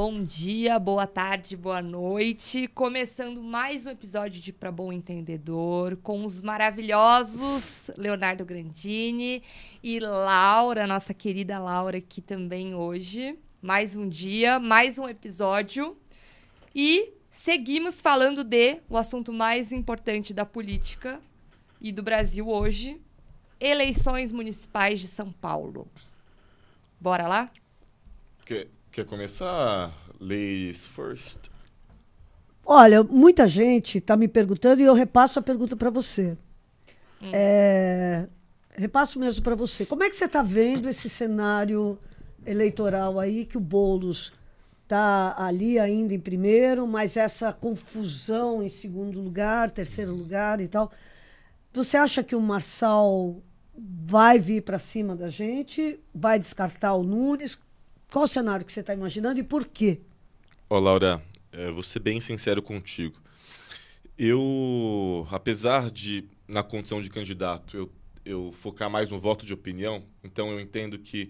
Bom dia, boa tarde, boa noite. Começando mais um episódio de Pra Bom Entendedor com os maravilhosos Leonardo Grandini e Laura, nossa querida Laura, aqui também hoje. Mais um dia, mais um episódio. E seguimos falando o assunto mais importante da política e do Brasil hoje, eleições municipais de São Paulo. Bora lá? Quer começar? Ladies first. Olha, muita gente está me perguntando e eu repasso a pergunta para você. Repasso mesmo para você. Como é que você está vendo esse cenário eleitoral aí, que o Boulos está ali ainda em primeiro, mas essa confusão em segundo lugar, terceiro lugar e tal. Você acha que o Marçal vai vir para cima da gente? Vai descartar o Nunes? Qual o cenário que você está imaginando e por quê? Laura, vou ser bem sincero contigo. Eu, apesar de, na condição de candidato, eu focar mais no voto de opinião, então eu entendo que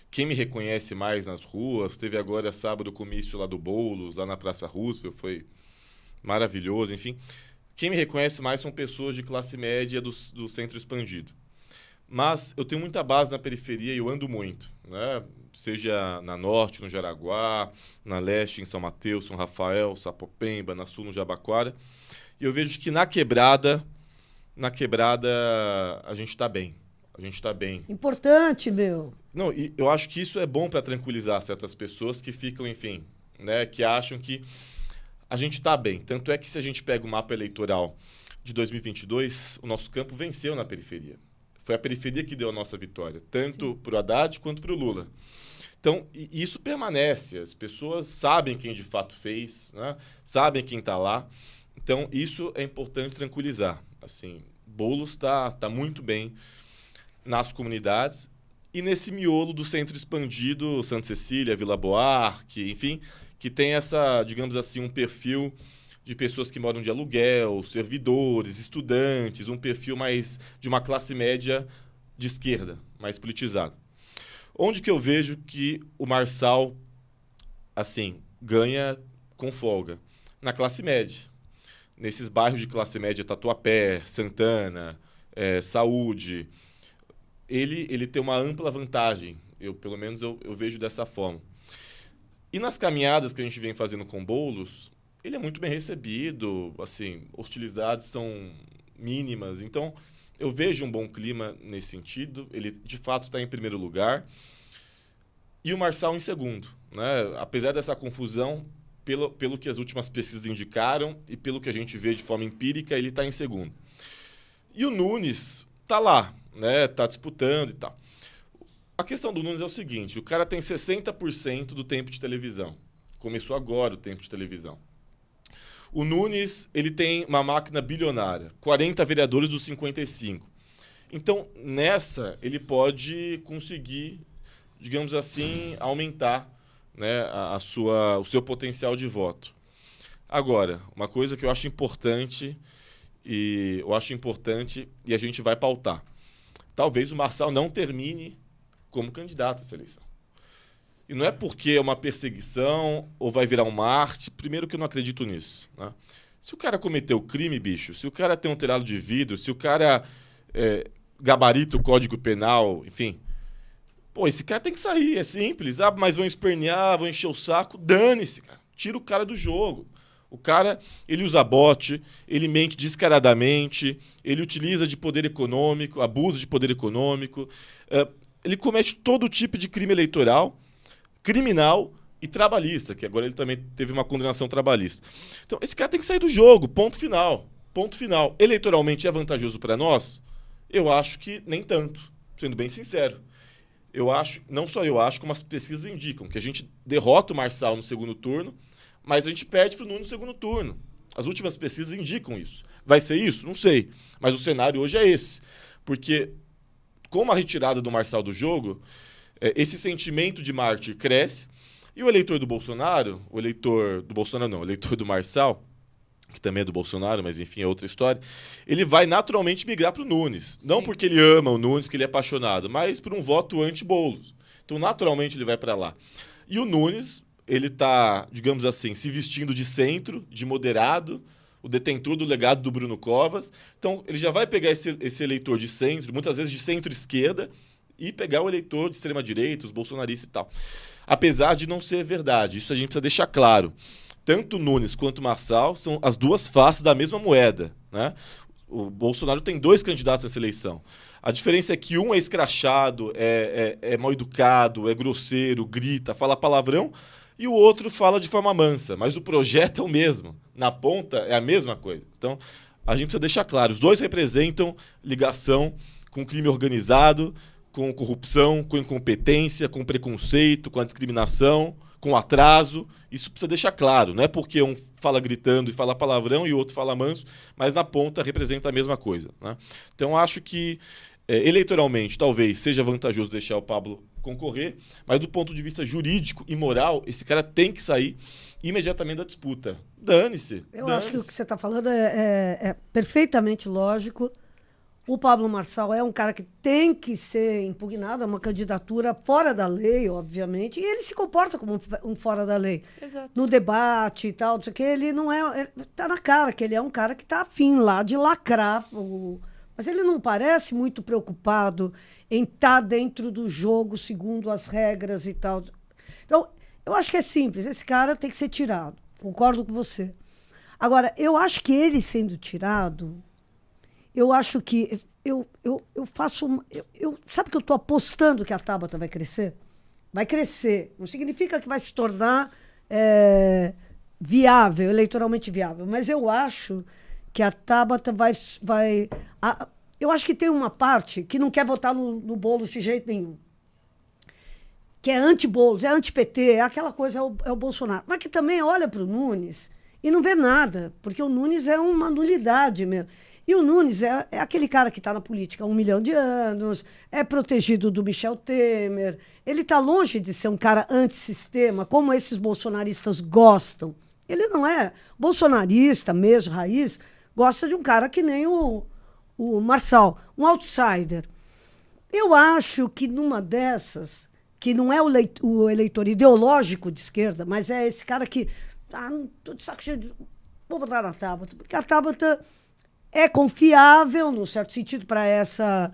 quem me reconhece mais nas ruas, teve agora sábado o comício lá do Boulos, lá na Praça Roosevelt, foi maravilhoso, enfim. Quem me reconhece mais são pessoas de classe média do centro expandido. Mas eu tenho muita base na periferia e eu ando muito, né? Seja na Norte, no Jaraguá, na Leste, em São Mateus, São Rafael, Sapopemba, na Sul, no Jabaquara. E eu vejo que na quebrada a gente está bem. A gente está bem. Importante, meu. Não, e eu acho que isso é bom para tranquilizar certas pessoas que ficam, enfim, né, que acham que a gente está bem. Tanto é que se a gente pega o mapa eleitoral de 2022, o nosso campo venceu na periferia. Foi a periferia que deu a nossa vitória, tanto para o Haddad quanto para o Lula. Então, isso permanece. As pessoas sabem quem de fato fez, né? Sabem quem está lá. Então, isso é importante tranquilizar. Assim, Boulos está muito bem nas comunidades e nesse miolo do centro expandido, Santa Cecília, Vila Buarque, enfim, que tem essa, digamos assim, um perfil de pessoas que moram de aluguel, servidores, estudantes, um perfil mais de uma classe média de esquerda, mais politizado. Onde que eu vejo que o Marçal, assim, ganha com folga? Na classe média. Nesses bairros de classe média, Tatuapé, Santana, Saúde, ele tem uma ampla vantagem. Pelo menos eu vejo dessa forma. E nas caminhadas que a gente vem fazendo com Boulos, ele é muito bem recebido, assim, hostilidades são mínimas. Então, eu vejo um bom clima nesse sentido. Ele, de fato, está em primeiro lugar. E o Marçal em segundo, né? Apesar dessa confusão, pelo que as últimas pesquisas indicaram e pelo que a gente vê de forma empírica, ele está em segundo. E o Nunes está lá, né? Está disputando e tal. A questão do Nunes é o seguinte, o cara tem 60% do tempo de televisão. Começou agora o tempo de televisão. O Nunes, ele tem uma máquina bilionária, 40 vereadores dos 55. Então, nessa, ele pode conseguir, digamos assim, aumentar, né, o seu potencial de voto. Agora, uma coisa que eu acho importante, e a gente vai pautar. Talvez o Marçal não termine como candidato a essa eleição. E não é porque é uma perseguição ou vai virar um Marte. Primeiro que eu não acredito nisso, né? Se o cara cometeu crime, bicho, se o cara tem um telhado de vidro, se o cara gabarita o Código Penal, enfim, pô, esse cara tem que sair, é simples. Ah, mas vão espernear, vão encher o saco. Dane-se, cara. Tira o cara do jogo. O cara, ele usa bote, ele mente descaradamente, ele utiliza de poder econômico, abusa de poder econômico, ele comete todo tipo de crime eleitoral, criminal e trabalhista, que agora ele também teve uma condenação trabalhista. Então, esse cara tem que sair do jogo, ponto final. Ponto final. Eleitoralmente é vantajoso para nós? Eu acho que nem tanto, sendo bem sincero. Eu acho, não só eu acho, como as pesquisas indicam, que a gente derrota o Marçal no segundo turno, mas a gente perde para o Nunes no segundo turno. As últimas pesquisas indicam isso. Vai ser isso? Não sei. Mas o cenário hoje é esse. Porque, com a retirada do Marçal do jogo, esse sentimento de mártir cresce e o eleitor do Bolsonaro, o eleitor do Marçal, que também é do Bolsonaro, mas enfim, é outra história, ele vai naturalmente migrar para o Nunes. Sim. Não porque ele ama o Nunes, porque ele é apaixonado, mas por um voto anti-Boulos. Então, naturalmente, ele vai para lá. E o Nunes ele está, digamos assim, se vestindo de centro, de moderado, o detentor do legado do Bruno Covas. Então, ele já vai pegar esse eleitor de centro, muitas vezes de centro-esquerda, e pegar o eleitor de extrema-direita, os bolsonaristas e tal. Apesar de não ser verdade, isso a gente precisa deixar claro. Tanto Nunes quanto Marçal são as duas faces da mesma moeda, né? O Bolsonaro tem 2 candidatos nessa eleição. A diferença é que um é escrachado, é mal educado, é grosseiro, grita, fala palavrão, e o outro fala de forma mansa. Mas o projeto é o mesmo. Na ponta é a mesma coisa. Então, a gente precisa deixar claro. Os 2 representam ligação com crime organizado, com corrupção, com incompetência, com preconceito, com a discriminação, com atraso. Isso precisa deixar claro. Não é porque um fala gritando e fala palavrão e o outro fala manso, mas na ponta representa a mesma coisa, né? Então, acho que eleitoralmente talvez seja vantajoso deixar o Pablo concorrer, mas do ponto de vista jurídico e moral, esse cara tem que sair imediatamente da disputa. Dane-se. Eu acho que o que você está falando é perfeitamente lógico. O Pablo Marçal é um cara que tem que ser impugnado, é uma candidatura fora da lei, obviamente, e ele se comporta como um fora da lei. Exato. No debate e tal, não sei o quê, ele não é... Tá na cara que ele é um cara que tá afim lá de lacrar, mas ele não parece muito preocupado em estar dentro do jogo, segundo as regras e tal. Então, eu acho que é simples, esse cara tem que ser tirado, concordo com você. Agora, eu acho que ele sendo tirado... Eu acho que eu faço... sabe que eu estou apostando que a Tabata vai crescer? Vai crescer. Não significa que vai se tornar viável, eleitoralmente viável. Mas eu acho que a Tabata vai eu acho que tem uma parte que não quer votar no Boulos de jeito nenhum. Que é anti-Boulos, é anti-PT, é aquela coisa, é o Bolsonaro. Mas que também olha para o Nunes e não vê nada, porque o Nunes é uma nulidade mesmo. E o Nunes é aquele cara que está na política há 1 milhão de anos, é protegido do Michel Temer. Ele está longe de ser um cara antissistema, como esses bolsonaristas gostam. Ele não é bolsonarista mesmo, raiz, gosta de um cara que nem o Marçal, um outsider. Eu acho que numa dessas, que não é o eleitor ideológico de esquerda, mas é esse cara que... não tô de saco cheio, vou votar na Tabata, porque a Tabata... é confiável, num certo sentido, para essa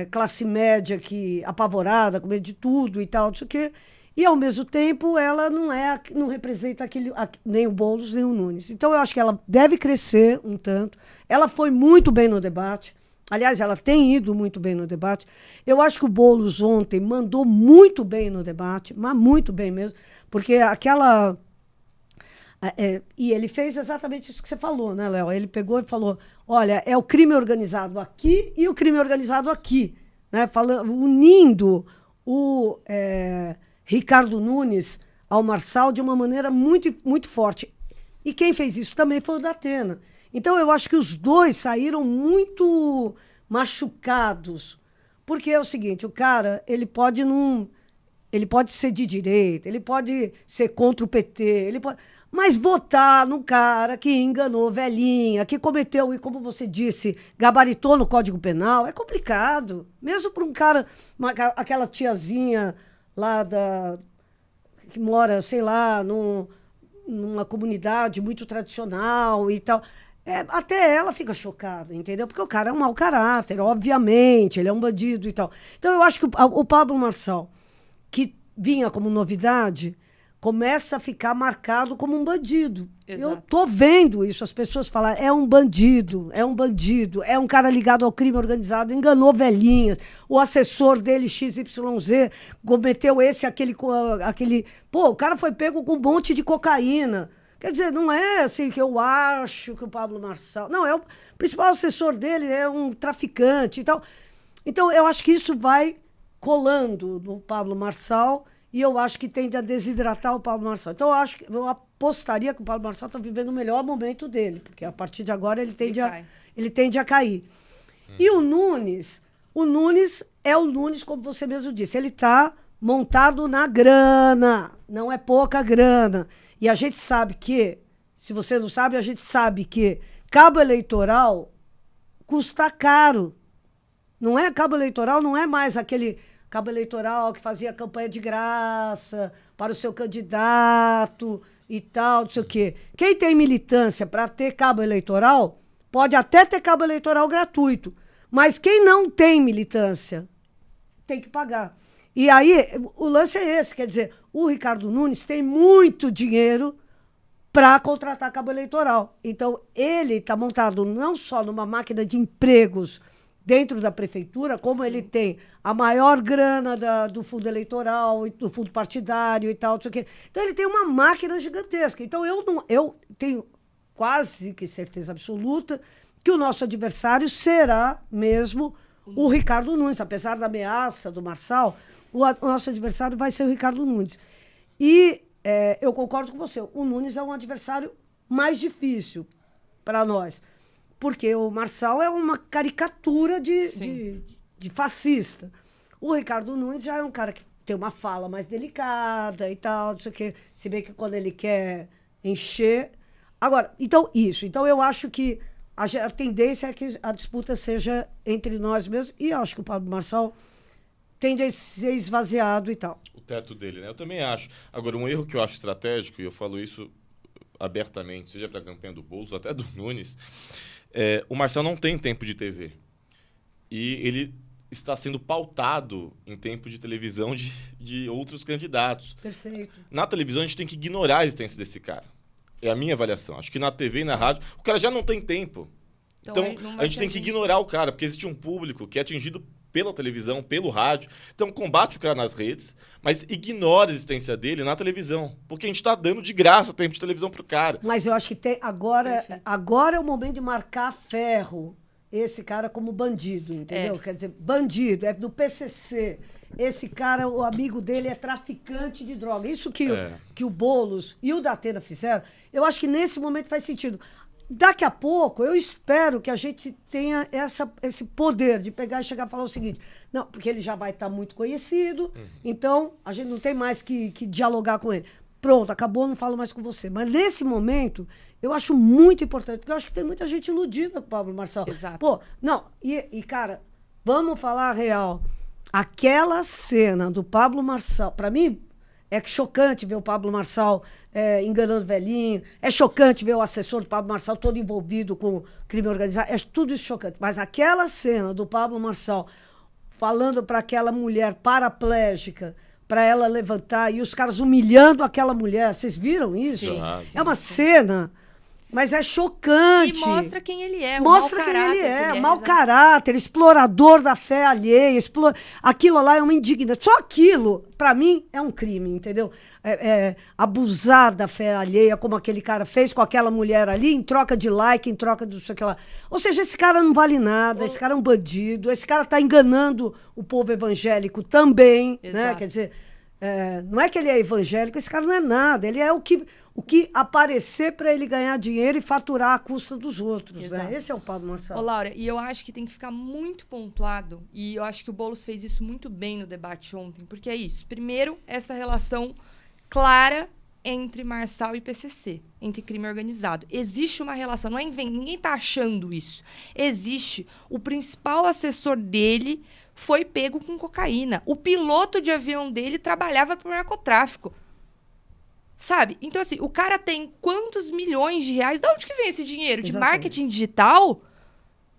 classe média que apavorada, com medo de tudo e tal, não sei o quê. E, ao mesmo tempo, ela não representa nem o Boulos, nem o Nunes. Então, eu acho que ela deve crescer um tanto. Ela foi muito bem no debate. Aliás, ela tem ido muito bem no debate. Eu acho que o Boulos ontem mandou muito bem no debate, mas muito bem mesmo, porque aquela... e ele fez exatamente isso que você falou, né, Léo? Ele pegou e falou, olha, é o crime organizado aqui e o crime organizado aqui, né? Unindo o Ricardo Nunes ao Marçal de uma maneira muito, muito forte. E quem fez isso também foi o Datena. Então, eu acho que os 2 saíram muito machucados, porque é o seguinte, o cara, ele pode ser de direita, ele pode ser contra o PT, mas votar num cara que enganou velhinha, que cometeu, e como você disse, gabaritou no Código Penal, é complicado. Mesmo para um cara, aquela tiazinha lá que mora, sei lá, numa comunidade muito tradicional e tal. Até ela fica chocada, entendeu? Porque o cara é um mau caráter, obviamente, ele é um bandido e tal. Então, eu acho que o Pablo Marçal, que vinha como novidade... começa a ficar marcado como um bandido. Exato. Eu tô vendo isso, as pessoas falam, é um bandido, é um cara ligado ao crime organizado, enganou velhinhas, o assessor dele, XYZ, cometeu aquele... Pô, o cara foi pego com um monte de cocaína. Quer dizer, não é assim que eu acho que o Pablo Marçal... Não, o principal assessor dele é um traficante e tal. Então, eu acho que isso vai colando no Pablo Marçal... E eu acho que tende a desidratar o Pablo Marçal. Então, eu apostaria que o Pablo Marçal está vivendo o melhor momento dele, porque a partir de agora ele tende a cair. E o Nunes é o Nunes, como você mesmo disse, ele está montado na grana, não é pouca grana. E a gente sabe que, se você não sabe, a gente sabe que cabo eleitoral custa caro. Não é cabo eleitoral, não é mais aquele... cabo eleitoral que fazia campanha de graça para o seu candidato e tal, não sei o quê. Quem tem militância para ter cabo eleitoral, pode até ter cabo eleitoral gratuito, mas quem não tem militância tem que pagar. E aí, o lance é esse, quer dizer, o Ricardo Nunes tem muito dinheiro para contratar cabo eleitoral. Então, ele está montado não só numa máquina de empregos dentro da prefeitura, como ele tem a maior grana do fundo eleitoral, do fundo partidário e tal, não sei o quê. Então, ele tem uma máquina gigantesca. Então, eu tenho quase que certeza absoluta que o nosso adversário será mesmo o Ricardo Nunes. Apesar da ameaça do Marçal, o nosso adversário vai ser o Ricardo Nunes. E eu concordo com você, o Nunes é um adversário mais difícil para nós, porque o Marçal é uma caricatura de fascista. O Ricardo Nunes já é um cara que tem uma fala mais delicada e tal, não sei o quê, se bem que quando ele quer encher... Agora, então eu acho que a tendência é que a disputa seja entre nós mesmos, e acho que o Pablo Marçal tende a ser esvaziado e tal. O teto dele, né? Eu também acho. Agora, um erro que eu acho estratégico, e eu falo isso abertamente, seja para a campanha do Boulos, até do Nunes, o Marçal não tem tempo de TV. E ele está sendo pautado em tempo de televisão de outros candidatos. Perfeito. Na televisão, a gente tem que ignorar a existência desse cara. É a minha avaliação. Acho que na TV e na rádio, o cara já não tem tempo. Então a gente tem que ignorar o cara, porque existe um público que é atingido pela televisão, pelo rádio. Então, combate o cara nas redes, mas ignora a existência dele na televisão. Porque a gente está dando de graça tempo de televisão pro cara. Mas eu acho que agora é o momento de marcar ferro esse cara como bandido, entendeu? Quer dizer, bandido, é do PCC. Esse cara, o amigo dele é traficante de droga. Isso que o Boulos e o Datena fizeram, eu acho que nesse momento faz sentido. Daqui a pouco, eu espero que a gente tenha esse poder de pegar e chegar e falar o seguinte, não, porque ele já vai estar muito conhecido, então a gente não tem mais que dialogar com ele. Pronto, acabou, não falo mais com você. Mas nesse momento, eu acho muito importante, porque eu acho que tem muita gente iludida com o Pablo Marçal. Exato. Pô, não, cara, vamos falar a real. Aquela cena do Pablo Marçal, para mim, é chocante ver o Pablo Marçal enganando velhinho, é chocante ver o assessor do Pablo Marçal todo envolvido com crime organizado, é tudo isso chocante. Mas aquela cena do Pablo Marçal falando para aquela mulher paraplégica, para ela levantar, e os caras humilhando aquela mulher, vocês viram isso? Sim, é uma cena... Mas é chocante. E mostra quem ele é, mostra quem ele é, mau caráter, explorador da fé alheia, aquilo lá é uma indignação. Só aquilo, pra mim, é um crime, entendeu? Abusar da fé alheia, como aquele cara fez com aquela mulher ali, em troca de like, em troca do sei lá. Ou seja, esse cara não vale nada, esse cara é um bandido, esse cara tá enganando o povo evangélico também, né? Quer dizer, não é que ele é evangélico, esse cara não é nada, ele é o que aparecer para ele ganhar dinheiro e faturar à custa dos outros. Né? Esse é o Pablo Marçal. Ô, Laura, e eu acho que tem que ficar muito pontuado, e eu acho que o Boulos fez isso muito bem no debate ontem, porque é isso. Primeiro, essa relação clara entre Marçal e PCC, entre crime organizado. Existe uma relação, não é ninguém está achando isso. Existe. O principal assessor dele foi pego com cocaína. O piloto de avião dele trabalhava para o narcotráfico. Sabe? Então, assim, o cara tem quantos milhões de reais? De onde que vem esse dinheiro? De marketing digital?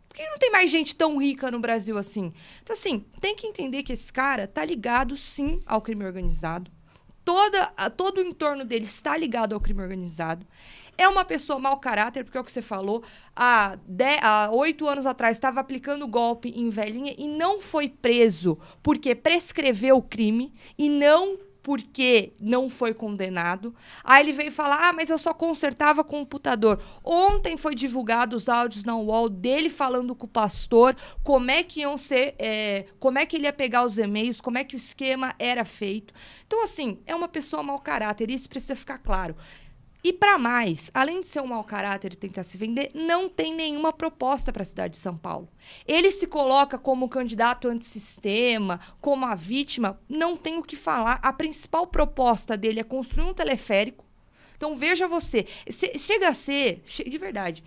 Por que não tem mais gente tão rica no Brasil assim? Então, assim, tem que entender que esse cara tá ligado, sim, ao crime organizado. Todo o entorno dele está ligado ao crime organizado. É uma pessoa mau caráter, porque é o que você falou. Há 8 anos atrás estava aplicando golpe em velhinha e não foi preso porque prescreveu o crime e não porque não foi condenado. Aí ele veio falar, mas eu só consertava computador. Ontem foi divulgado os áudios na UOL dele falando com o pastor, como é que iam ser, como é que ele ia pegar os e-mails, como é que o esquema era feito. Então, assim, é uma pessoa mau caráter, isso precisa ficar claro. E para mais, além de ser um mau caráter e tentar se vender, não tem nenhuma proposta para a cidade de São Paulo. Ele se coloca como candidato antissistema, como a vítima, não tem o que falar. A principal proposta dele é construir um teleférico. Então, veja você, chega a ser, de verdade,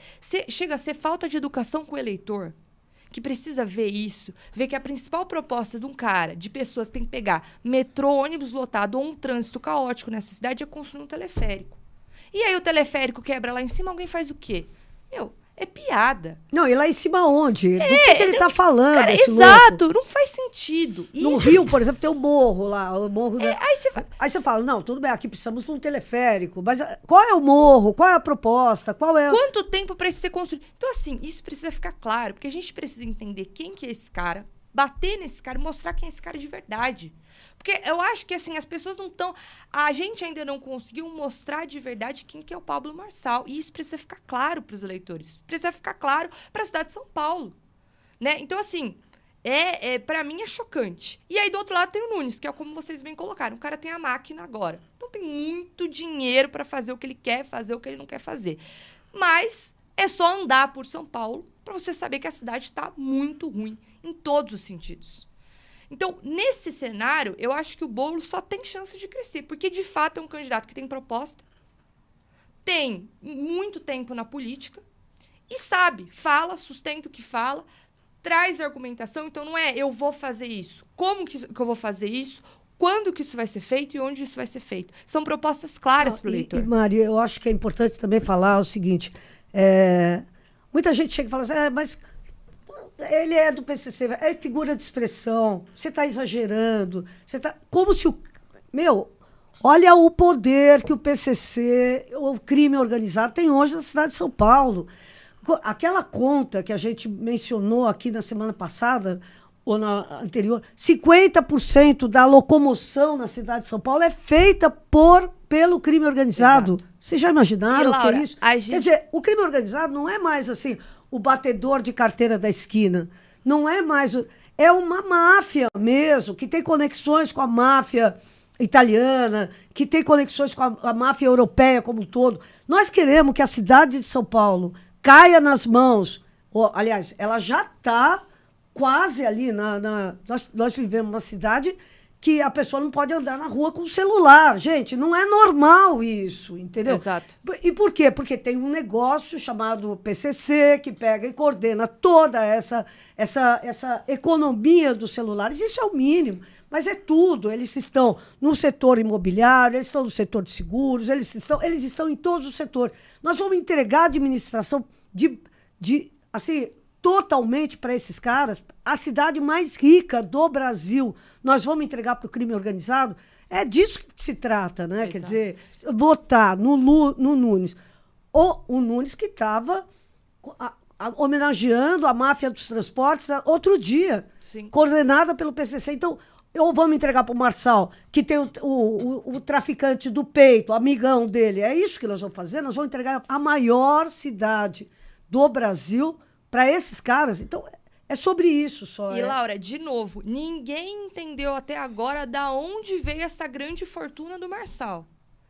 chega a ser falta de educação com o eleitor. que precisa ver isso, ver que a principal proposta de um cara, de pessoas que tem que pegar metrô, ônibus lotado ou um trânsito caótico nessa cidade é construir um teleférico. E aí o teleférico quebra lá em cima, alguém faz o quê? É piada. Não, e lá em cima onde? Do que ele tá falando, Cara, esse exato, louco? não faz sentido. No Rio, por exemplo, tem um morro lá, o morro da... Aí você fala, não, tudo bem, aqui precisamos de um teleférico, mas qual é o morro? Qual é a proposta? Qual é... Quanto tempo para isso ser construído? Então, assim, isso precisa ficar claro, porque a gente precisa entender quem que é esse cara, bater nesse cara e mostrar quem é esse cara de verdade. Porque eu acho que, assim, as pessoas não estão... A gente ainda não conseguiu mostrar de verdade quem que é o Pablo Marçal. E isso precisa ficar claro para os eleitores. Precisa ficar claro para a cidade de São Paulo. Né? Então, assim, para mim é chocante. E aí, do outro lado, tem o Nunes, que é como vocês bem colocaram. O cara tem a máquina agora. Então, tem muito dinheiro para fazer o que ele quer, fazer o que ele não quer fazer. Mas é só andar por São Paulo para você saber que a cidade está muito ruim, em todos os sentidos. Então, nesse cenário, eu acho que o Boulos só tem chance de crescer, porque, de fato, é um candidato que tem proposta, tem muito tempo na política e sabe, fala, sustenta o que fala, traz argumentação. Então, não é eu vou fazer isso, como que eu vou fazer isso, quando que isso vai ser feito e onde isso vai ser feito. São propostas claras para o eleitor. E, Mari, eu acho que é importante também falar o seguinte, muita gente chega e fala assim, mas... Ele é do PCC, é figura de expressão, você está exagerando, você tá... Como se o... olha o poder que o PCC, o crime organizado, tem hoje na cidade de São Paulo. Aquela conta que a gente mencionou aqui na semana passada, ou na anterior, 50% da locomoção na cidade de São Paulo é feita pelo crime organizado. Exato. Vocês já imaginaram Laura, que é isso? a gente... Quer dizer, o crime organizado não é mais assim... o batedor de carteira da esquina. Não é mais... É uma máfia mesmo, que tem conexões com a máfia italiana, que tem conexões com a máfia europeia como um todo. Nós queremos que a cidade de São Paulo caia nas mãos... aliás, ela já está quase ali. Nós vivemos uma cidade que a pessoa não pode andar na rua com o celular. Gente, não é normal isso, entendeu? Exato. E por quê? Porque tem um negócio chamado PCC que pega e coordena toda essa economia dos celulares. Isso é o mínimo, mas é tudo. Eles estão no setor imobiliário, eles estão no setor de seguros, eles estão em todos os setores. Nós vamos entregar a administração assim, totalmente para esses caras, a cidade mais rica do Brasil. Nós vamos entregar para o crime organizado. É disso que se trata, né? Exato. Quer dizer, votar no Nunes. O Nunes que estava homenageando a máfia dos transportes outro dia, Sim. coordenada pelo PCC. Então, ou vamos entregar para o Marçal, que tem o traficante do peito, o amigão dele. É isso que nós vamos fazer? Nós vamos entregar a maior cidade do Brasil para esses caras. Então, é sobre isso só. E, Laura, de novo, ninguém entendeu até agora da onde veio essa grande fortuna do Marçal.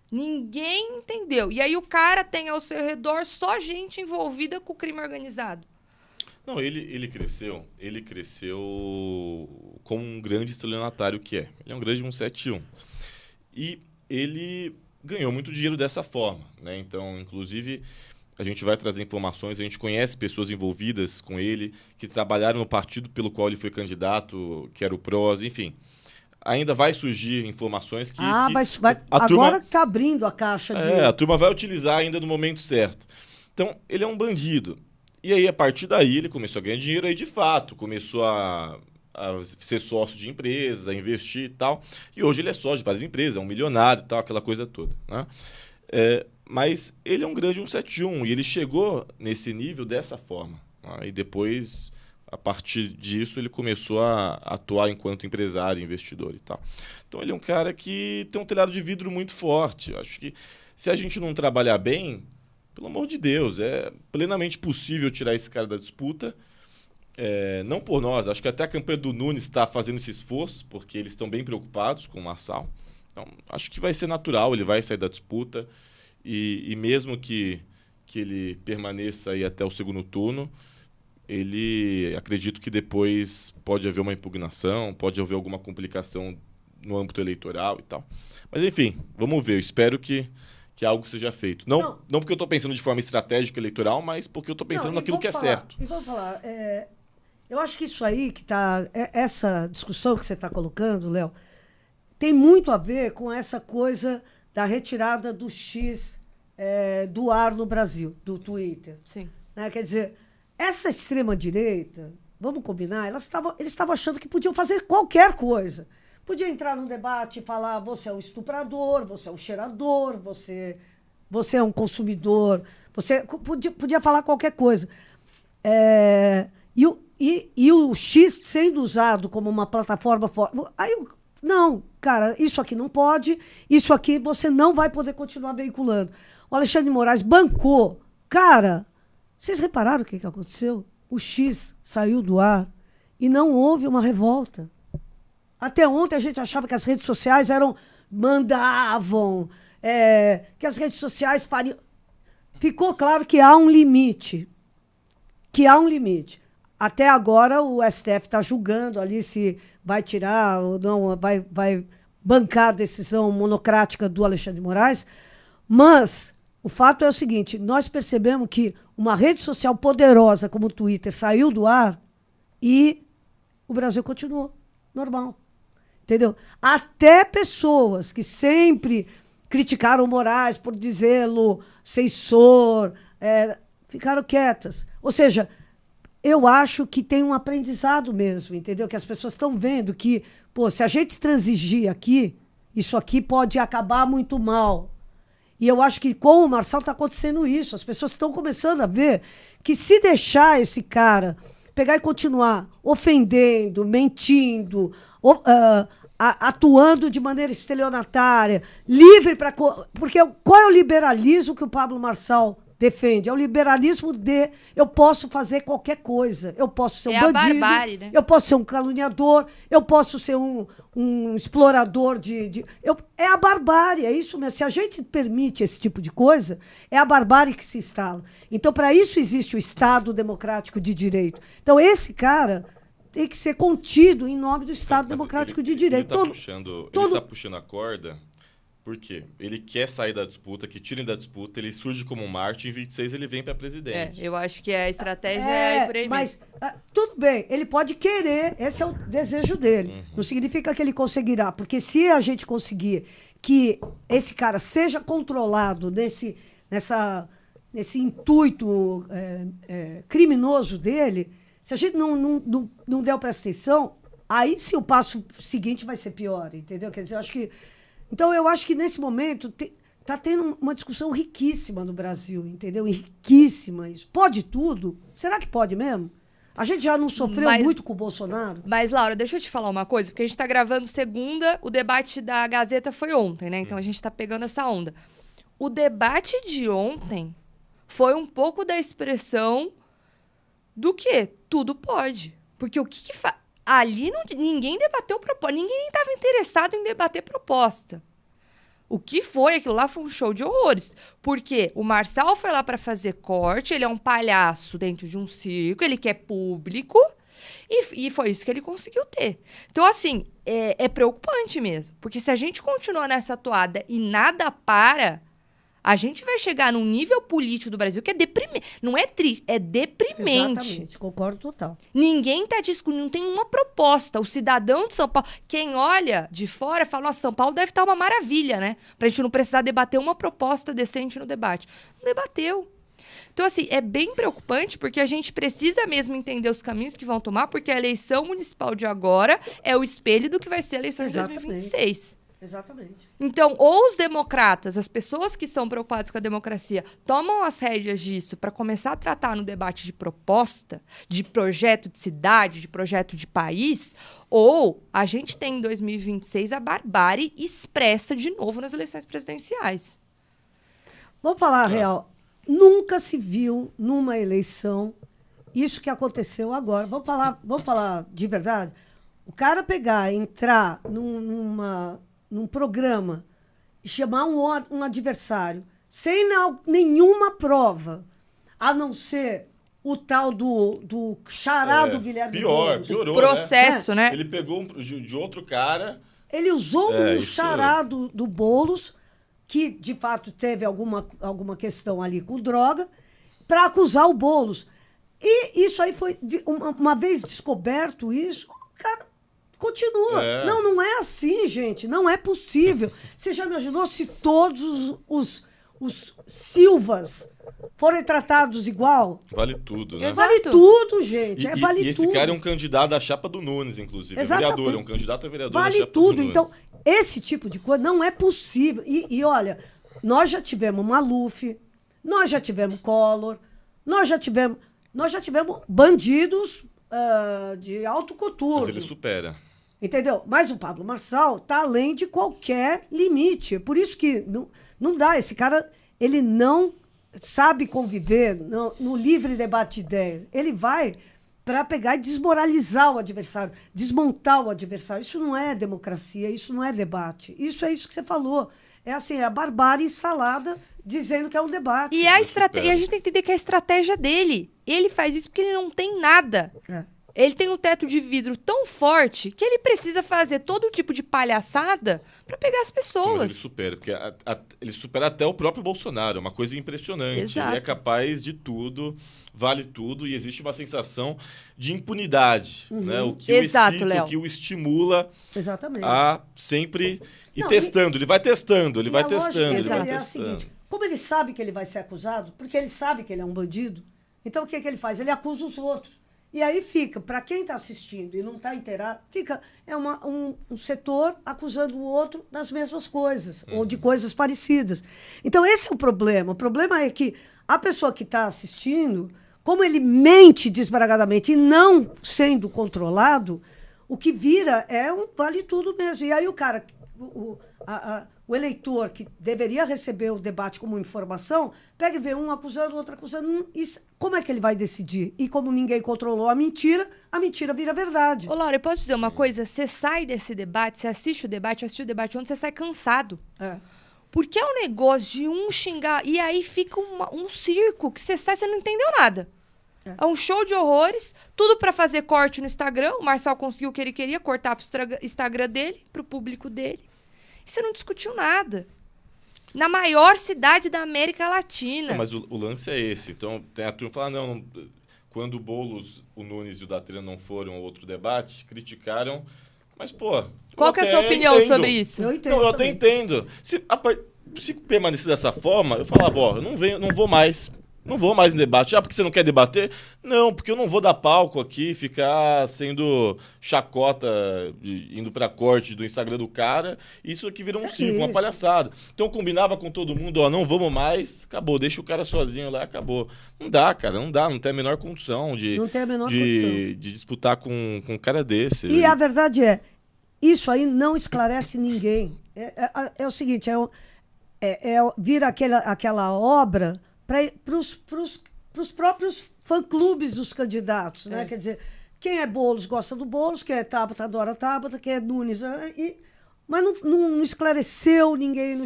Ninguém entendeu. E aí o cara tem ao seu redor só gente envolvida com o crime organizado. Não, ele cresceu como um grande estelionatário que é. Ele é um grande 171. E ele ganhou muito dinheiro dessa forma, né? Então, inclusive... A gente vai trazer informações, a gente conhece pessoas envolvidas com ele, que trabalharam no partido pelo qual ele foi candidato, que era o PROS, enfim. Ainda vai surgir informações que... Mas agora que está abrindo a caixa de... a turma vai utilizar ainda no momento certo. Então, ele é um bandido. E aí, a partir daí, ele começou a ganhar dinheiro, aí de fato, começou a ser sócio de empresas, a investir e tal. E hoje ele é sócio de várias empresas, é um milionário e tal, aquela coisa toda, né? Mas ele é um grande 171 e ele chegou nesse nível dessa forma. Né? E depois, a partir disso, ele começou a atuar enquanto empresário, investidor e tal. Então, ele é um cara que tem um telhado de vidro muito forte. Eu acho que se a gente não trabalhar bem, pelo amor de Deus, é plenamente possível tirar esse cara da disputa. Não por nós, acho que até a campanha do Nunes está fazendo esse esforço, porque eles estão bem preocupados com o Marçal. Então, acho que vai ser natural, ele vai sair da disputa. E mesmo que ele permaneça aí até o segundo turno, acredito que depois pode haver uma impugnação, pode haver alguma complicação no âmbito eleitoral e tal. Mas, enfim, vamos ver. Eu espero que algo seja feito. Não porque eu estou pensando de forma estratégica eleitoral, mas porque eu estou pensando naquilo que é certo. E vamos falar, Eu acho que isso aí que tá. Essa discussão que você está colocando, Léo, tem muito a ver com essa coisa da retirada do X do ar no Brasil, do Twitter. Sim. Né? Quer dizer, essa extrema-direita, vamos combinar, eles estavam achando que podiam fazer qualquer coisa. Podia entrar num debate e falar: você é um estuprador, você é um cheirador, você é um consumidor, você podia falar qualquer coisa. E o X sendo usado como uma plataforma forte. Não, cara, isso aqui não pode, isso aqui você não vai poder continuar veiculando. O Alexandre de Moraes bancou. Cara, vocês repararam o que aconteceu? O X saiu do ar e não houve uma revolta. Até ontem a gente achava que as redes sociais mandavam, que as redes sociais fariam. Ficou claro que há um limite. Até agora o STF está julgando ali se vai tirar ou não, vai bancar a decisão monocrática do Alexandre de Moraes. Mas o fato é o seguinte: nós percebemos que uma rede social poderosa como o Twitter saiu do ar e o Brasil continuou normal. Entendeu? Até pessoas que sempre criticaram o Moraes por dizê-lo censor, ficaram quietas. Ou seja, eu acho que tem um aprendizado mesmo, entendeu? Que as pessoas estão vendo que, se a gente transigir aqui, isso aqui pode acabar muito mal. E eu acho que com o Marçal está acontecendo isso. As pessoas estão começando a ver que se deixar esse cara pegar e continuar ofendendo, mentindo, atuando de maneira estelionatária, livre para... Porque qual é o liberalismo que o Pablo Marçal defende? É o liberalismo de eu posso fazer qualquer coisa. Eu posso ser um bandido, a barbárie, né? Eu posso ser um caluniador, eu posso ser um explorador é a barbárie, é isso mesmo. Se a gente permite esse tipo de coisa, é a barbárie que se instala. Então, para isso existe o Estado Democrático de Direito. Então, esse cara tem que ser contido em nome do Estado Democrático de Direito. Ele está puxando a corda. Por quê? Ele quer sair da disputa, que tirem da disputa, ele surge como um Marte, em 26 ele vem para presidente. Eu acho que a estratégia é por aí mas, tudo bem, ele pode querer, esse é o desejo dele. Uhum. Não significa que ele conseguirá, porque se a gente conseguir que esse cara seja controlado nesse intuito criminoso dele, se a gente não der presta atenção, aí sim o passo seguinte vai ser pior, entendeu? Quer dizer, eu acho que nesse momento está tendo uma discussão riquíssima no Brasil, entendeu? Riquíssima isso. Pode tudo? Será que pode mesmo? A gente já não sofreu muito com o Bolsonaro? Mas, Laura, deixa eu te falar uma coisa, porque a gente está gravando segunda, o debate da Gazeta foi ontem, né? Então a gente está pegando essa onda. O debate de ontem foi um pouco da expressão do quê? Tudo pode. Porque o que faz? Ali ninguém debateu proposta, ninguém nem estava interessado em debater proposta. O que foi? Aquilo lá foi um show de horrores. Porque o Marçal foi lá para fazer corte, ele é um palhaço dentro de um circo, ele quer público, e foi isso que ele conseguiu ter. Então, assim, é preocupante mesmo. Porque se a gente continuar nessa toada e nada para, a gente vai chegar num nível político do Brasil que é deprimente. Não é triste, é deprimente. Exatamente, concordo total. Ninguém está discutindo, não tem uma proposta. O cidadão de São Paulo, quem olha de fora, fala: nossa, São Paulo deve estar uma maravilha, né? Pra gente não precisar debater uma proposta decente no debate. Não debateu. Então, assim, é bem preocupante, porque a gente precisa mesmo entender os caminhos que vão tomar, porque a eleição municipal de agora é o espelho do que vai ser a eleição de 2026. Exatamente. Então, ou os democratas, as pessoas que são preocupadas com a democracia, tomam as rédeas disso para começar a tratar no debate de proposta, de projeto de cidade, de projeto de país, ou a gente tem em 2026 a barbárie expressa de novo nas eleições presidenciais. Vamos falar a real. Nunca se viu numa eleição isso que aconteceu agora. Vamos falar de verdade? O cara entrar num programa e chamar um adversário sem nenhuma prova, a não ser o tal do xará do Guilherme Boulos. Piorou, processo, né? Ele pegou de outro cara. Ele usou um xará do Boulos, que de fato teve alguma questão ali com droga, para acusar o Boulos. E isso aí foi, uma vez descoberto isso, o cara continua. Não é assim, gente. Não é possível. Você já imaginou se todos os Silvas forem tratados igual? Vale tudo, né? Vale tudo, gente. Vale e esse tudo. cara é um candidato à chapa do Nunes, inclusive. Exatamente. É vereador, é um candidato a vereador Vale à chapa tudo. do Nunes. Então, esse tipo de coisa não é possível. E olha, nós já tivemos Maluf, nós já tivemos Collor, nós já tivemos bandidos de alto coturno. Mas ele supera. Entendeu? Mas o Pablo Marçal está além de qualquer limite. Por isso que não dá. Esse cara, ele não sabe conviver no livre debate de ideias. Ele vai para pegar e desmoralizar o adversário, desmontar o adversário. Isso não é democracia, isso não é debate. Isso é isso que você falou. É assim, é a barbárie instalada dizendo que é um debate. E a gente tem que entender que é a estratégia dele. Ele faz isso porque ele não tem nada. Ele tem um teto de vidro tão forte que ele precisa fazer todo tipo de palhaçada para pegar as pessoas. Mas ele supera, porque ele supera até o próprio Bolsonaro, é uma coisa impressionante. Exato. Ele é capaz de tudo, vale tudo, e existe uma sensação de impunidade, né? O que Exato, o excita, Léo. o que o estimula Exatamente. a sempre ir Não, testando. Ele vai testando, ele E vai a lógica testando, ele dele vai é a testando. seguinte, como ele sabe que ele vai ser acusado, porque ele sabe que ele é um bandido, então o que ele faz? Ele acusa os outros. E aí fica, para quem está assistindo e não está inteirado, fica um setor acusando o outro das mesmas coisas, ou de coisas parecidas. Então esse é o problema. O problema é que a pessoa que está assistindo, como ele mente desbragadamente e não sendo controlado, o que vira é um vale tudo mesmo. E aí o cara, o eleitor que deveria receber o debate como informação, pega e vê um acusando, outro acusando. Como é que ele vai decidir? E como ninguém controlou a mentira vira verdade. Ô, Laura, eu posso dizer uma coisa? Você sai desse debate, você assiste o debate ontem, você sai cansado. Porque é um negócio de um xingar, e aí fica um circo que você sai, você não entendeu nada. É um show de horrores, tudo pra fazer corte no Instagram. O Marçal conseguiu o que ele queria, cortar pro Instagram dele, pro público dele. E você não discutiu nada. Na maior cidade da América Latina. Então, mas o lance é esse. Então, tem a turma que fala, não, quando o Boulos, o Nunes e o Datena não foram ao outro debate, criticaram. Mas, pô... Qual que é a sua opinião sobre isso? Eu entendo. Eu até entendo. Se permanecer dessa forma, eu falava, ó, eu não vou mais. Não vou mais em debate. Porque você não quer debater? Não, porque eu não vou dar palco aqui, ficar sendo chacota, indo pra corte do Instagram do cara. Isso aqui vira um circo, uma palhaçada. Então eu combinava com todo mundo, ó, não vamos mais, acabou, deixa o cara sozinho lá, acabou. Não dá, cara, não tem a menor condição de disputar com um cara desse. E a verdade é, isso aí não esclarece ninguém. É o seguinte, vira aquela obra para os próprios fã-clubes dos candidatos, né? Quer dizer, quem é Boulos gosta do Boulos, quem é Tabata adora Tabata, quem é Nunes... Mas não esclareceu ninguém,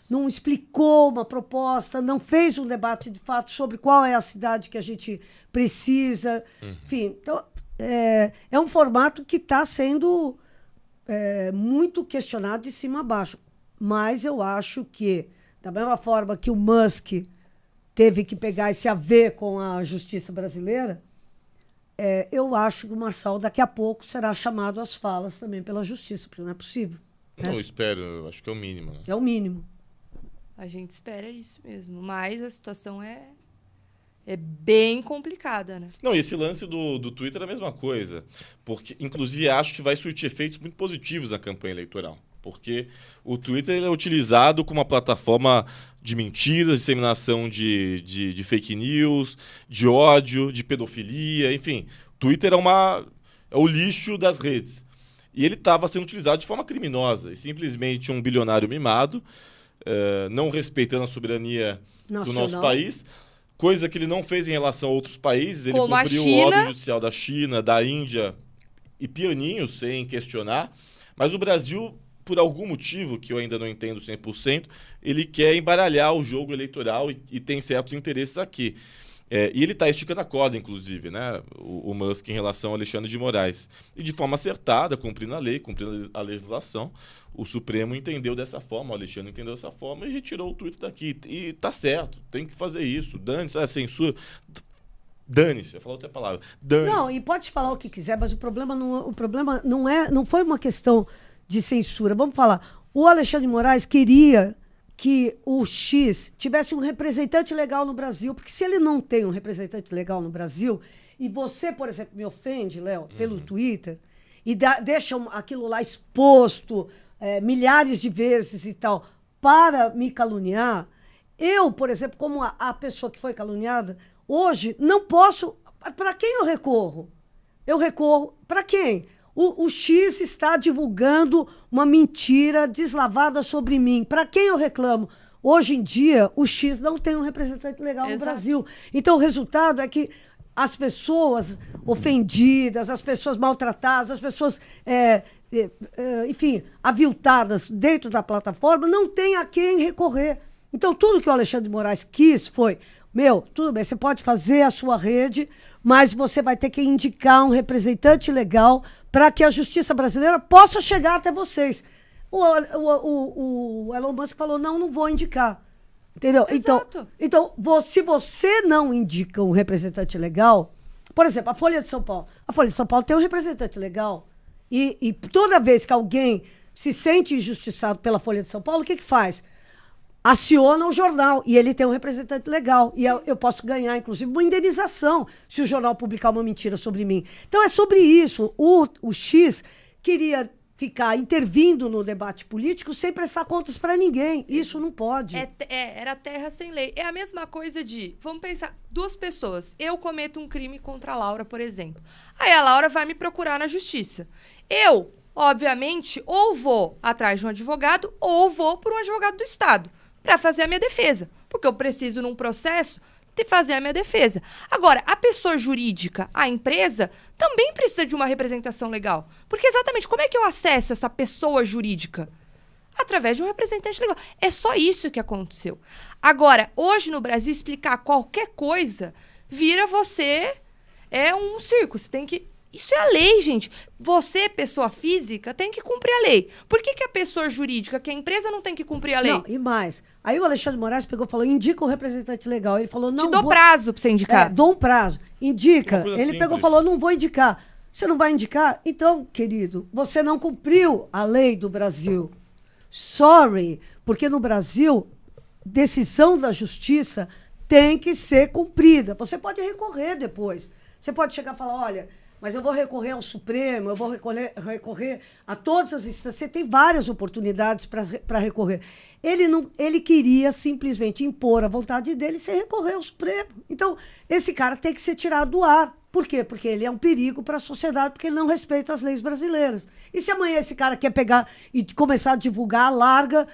não explicou uma proposta, não fez um debate de fato sobre qual é a cidade que a gente precisa. Enfim, então, é um formato que está sendo muito questionado de cima a baixo. Mas eu acho que, da mesma forma que o Musk teve que pegar e se haver com a justiça brasileira, eu acho que o Marçal daqui a pouco será chamado às falas também pela justiça, porque não é possível. Não, eu espero, eu acho que é o mínimo. Né? É o mínimo. A gente espera isso mesmo, mas a situação é bem complicada, né? Não, e esse lance do Twitter é a mesma coisa, porque inclusive acho que vai surtir efeitos muito positivos na campanha eleitoral. Porque o Twitter ele é utilizado como uma plataforma de mentiras, disseminação de fake news, de ódio, de pedofilia, enfim. O Twitter é o lixo das redes. E ele estava sendo utilizado de forma criminosa. E simplesmente um bilionário mimado, não respeitando a soberania do nosso país, coisa que ele não fez em relação a outros países. Ele como cumpriu o ordem judicial da China, da Índia, e pianinho, sem questionar. Mas o Brasil, por algum motivo, que eu ainda não entendo 100%, ele quer embaralhar o jogo eleitoral e tem certos interesses aqui. E ele está esticando a corda, inclusive, né? O Musk em relação ao Alexandre de Moraes. E de forma acertada, cumprindo a lei, cumprindo a legislação, o Supremo entendeu dessa forma, o Alexandre entendeu dessa forma e retirou o Twitter daqui. E tá certo, tem que fazer isso. Dane-se, a censura... Dane-se, eu ia falar outra palavra. Dane-se. Não, e pode falar o que quiser, mas o problema não foi uma questão de censura. Vamos falar, o Alexandre de Moraes queria que o X tivesse um representante legal no Brasil, porque se ele não tem um representante legal no Brasil, e você, por exemplo, me ofende, Léo, pelo Twitter, e deixa aquilo lá exposto milhares de vezes e tal, para me caluniar, eu, por exemplo, como a pessoa que foi caluniada, hoje não posso... Para quem eu recorro? Eu recorro para quem? O X está divulgando uma mentira deslavada sobre mim. Para quem eu reclamo? Hoje em dia, o X não tem um representante legal no Brasil. Então, o resultado é que as pessoas ofendidas, as pessoas maltratadas, as pessoas, enfim, aviltadas dentro da plataforma, não têm a quem recorrer. Então, tudo que o Alexandre de Moraes quis foi, tudo bem, você pode fazer a sua rede, mas você vai ter que indicar um representante legal para que a justiça brasileira possa chegar até vocês. O Elon Musk falou, não vou indicar. Entendeu? Exato. Então, se você não indica um representante legal, por exemplo, a Folha de São Paulo. A Folha de São Paulo tem um representante legal. E toda vez que alguém se sente injustiçado pela Folha de São Paulo, o que faz? Aciona o jornal, e ele tem um representante legal. E eu posso ganhar, inclusive, uma indenização se o jornal publicar uma mentira sobre mim. Então, é sobre isso. O X queria ficar intervindo no debate político sem prestar contas para ninguém. Isso não pode. Era terra sem lei. É a mesma coisa vamos pensar, duas pessoas. Eu cometo um crime contra a Laura, por exemplo. Aí a Laura vai me procurar na justiça. Eu, obviamente, ou vou atrás de um advogado, ou vou por um advogado do Estado para fazer a minha defesa. Porque eu preciso, num processo, de fazer a minha defesa. Agora, a pessoa jurídica, a empresa, também precisa de uma representação legal. Porque exatamente, como é que eu acesso essa pessoa jurídica? Através de um representante legal. É só isso que aconteceu. Agora, hoje no Brasil, explicar qualquer coisa vira você... É um circo. Você tem que... Isso é a lei, gente. Você, pessoa física, tem que cumprir a lei. Por que a pessoa jurídica, que a empresa não tem que cumprir a lei? Não, e mais. Aí o Alexandre de Moraes pegou e falou, indica um representante legal. Ele falou, não... Te dou prazo pra você indicar. Dou um prazo. Indica. Ele simples. pegou e falou, não vou indicar. Você não vai indicar? Então, querido, você não cumpriu a lei do Brasil. Sorry. Porque no Brasil, decisão da justiça tem que ser cumprida. Você pode recorrer depois. Você pode chegar e falar, olha... Mas eu vou recorrer ao Supremo, eu vou recorrer a todas as instâncias. Você tem várias oportunidades para recorrer. Ele queria simplesmente impor a vontade dele sem recorrer ao Supremo. Então, esse cara tem que ser tirado do ar. Por quê? Porque ele é um perigo para a sociedade, porque ele não respeita as leis brasileiras. E se amanhã esse cara quer pegar e começar a divulgar a larga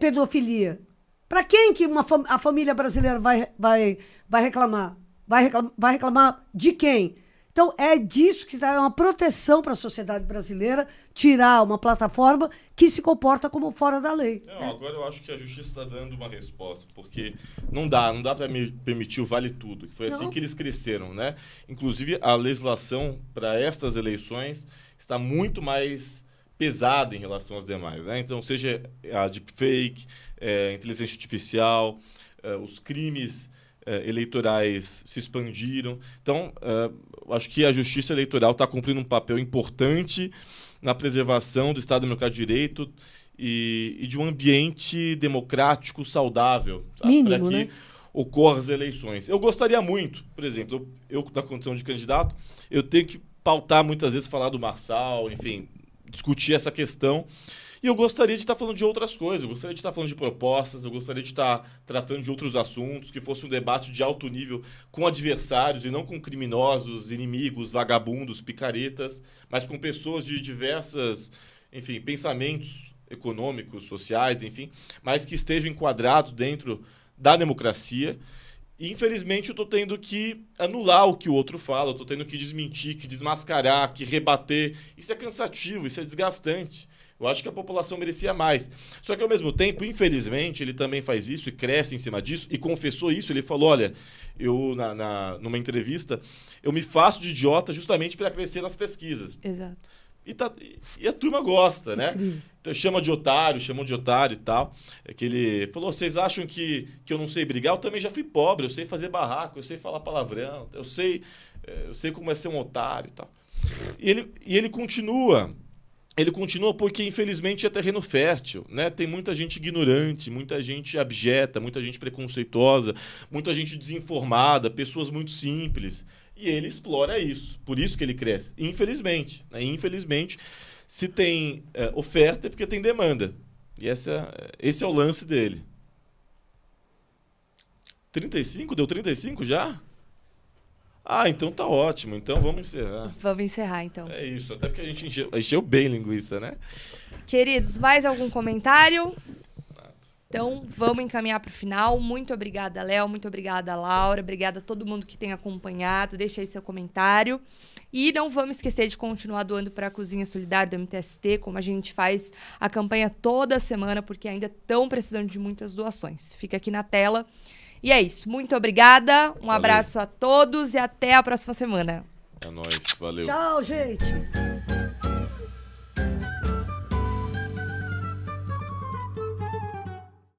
pedofilia? Para quem que a família brasileira vai reclamar? Vai reclamar de quem? Então, é disso que é uma proteção para a sociedade brasileira, tirar uma plataforma que se comporta como fora da lei. Não, agora eu acho que a justiça está dando uma resposta, porque não dá para permitir o vale tudo. Foi assim que eles cresceram, né? Inclusive, a legislação para estas eleições está muito mais pesada em relação às demais, né? Então, seja a deepfake, a inteligência artificial, os crimes... eleitorais se expandiram. Então, acho que a Justiça Eleitoral está cumprindo um papel importante na preservação do Estado Democrático de Direito e de um ambiente democrático saudável para que ocorram as eleições. Eu gostaria muito, por exemplo, eu na condição de candidato, eu tenho que pautar muitas vezes, falar do Marçal, enfim, discutir essa questão. E eu gostaria de estar falando de outras coisas, eu gostaria de estar falando de propostas, eu gostaria de estar tratando de outros assuntos, que fosse um debate de alto nível com adversários e não com criminosos, inimigos, vagabundos, picaretas, mas com pessoas de diversas, enfim, pensamentos econômicos, sociais, enfim, mas que estejam enquadrados dentro da democracia. E, infelizmente, eu estou tendo que anular o que o outro fala, eu estou tendo que desmentir, que desmascarar, que rebater. Isso é cansativo, isso é desgastante. Eu acho que a população merecia mais. Só que, ao mesmo tempo, infelizmente, ele também faz isso e cresce em cima disso e confessou isso. Ele falou, olha, eu, numa entrevista, eu me faço de idiota justamente para crescer nas pesquisas. Exato. E a turma gosta, né? Incrível. Então chamam de otário e tal. É que ele falou, vocês acham que eu não sei brigar? Eu também já fui pobre, eu sei fazer barraco, eu sei falar palavrão, eu sei como é ser um otário e tal. E ele continua. Ele continua porque, infelizmente, é terreno fértil, né? Tem muita gente ignorante, muita gente abjeta, muita gente preconceituosa, muita gente desinformada, pessoas muito simples. E ele explora isso. Por isso que ele cresce. Infelizmente. Né? Infelizmente, se tem oferta é porque tem demanda. E esse é o lance dele. 35? Deu 35 já? Ah, então tá ótimo. Então vamos encerrar. Vamos encerrar, então. É isso. Até porque a gente encheu bem linguiça, né? Queridos, mais algum comentário? Então, vamos encaminhar para o final. Muito obrigada, Léo. Muito obrigada, Laura. Obrigada a todo mundo que tem acompanhado. Deixa aí seu comentário. E não vamos esquecer de continuar doando para a Cozinha Solidária do MTST, como a gente faz a campanha toda semana, porque ainda estão precisando de muitas doações. Fica aqui na tela. E é isso. Muito obrigada. Um abraço a todos e até a próxima semana. É nóis. Valeu. Tchau, gente.